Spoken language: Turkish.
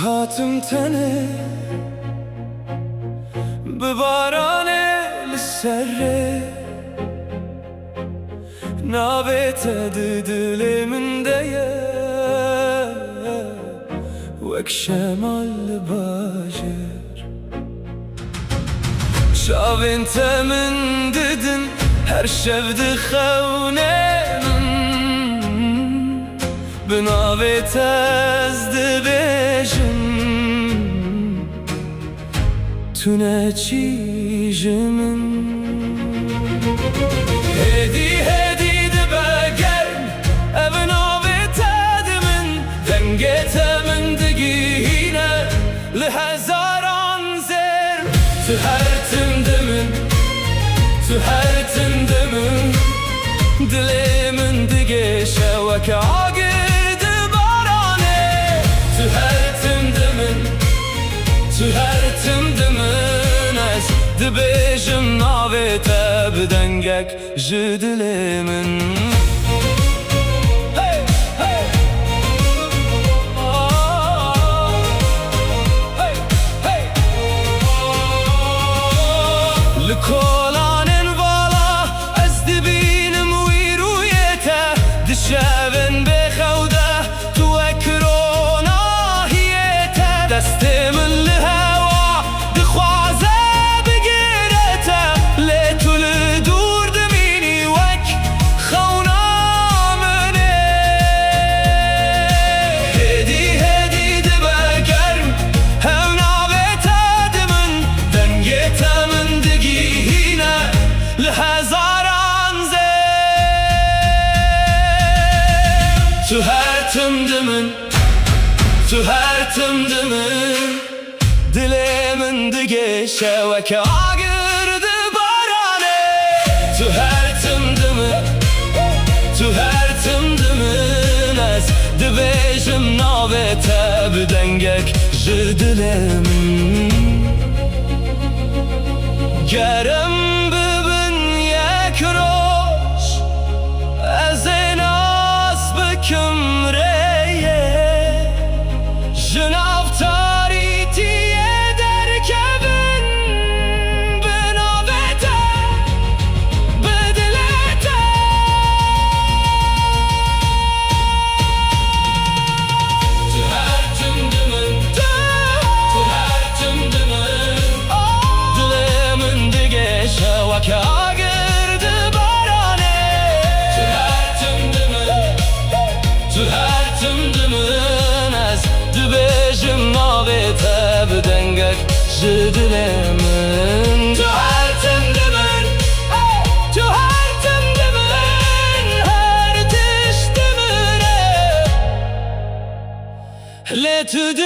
هاتم تنه ببارانه لسره نابت دل من ديه وك شمال باجر شاف انت من ددن her şevdi xevnemin Binavet ezdi bejim Tüne çijimin Hedi de begerm Evnavet edimin Dengetemin digine Li hezaran zerm Tühertim dimin Tühertim dimin Dilimin dige şevek agirdi barane Tühertim dimin Tühertim dimin Ez dibêjim navê te bi dengek ji dilê min Li kolanên vala ez dibînim wî rûyê te Dişevin bêxewde tu wek ronahiyê te Destê min li hewa dixwaze bigîre te Lê tu li dûr dimînî wek xewna minê Hêdî dibe germ hev navê te dimin Dengê te min digîne li hezaran zêr Tühertim dimin Tühertim dimin Dilê min dige şewek agirdi barane Tühertim dimin Tühertim dimin Ez dibêjim navê te bi dengek ji dilê min Gerim bibin yek roj Ez ê nas bikim rêyê Ji nav tarîtiyê derkevin Bi navê te, bi dilê te Tühertim dimin Tühertim dimin Dilê min dige şewek agirdi barane Tühertim dimin Tühertim dimin Ez dibêjim navê te bi dengek ji dilê min Tühertim dimin Tühertim dimin Her tiştimine Lê tu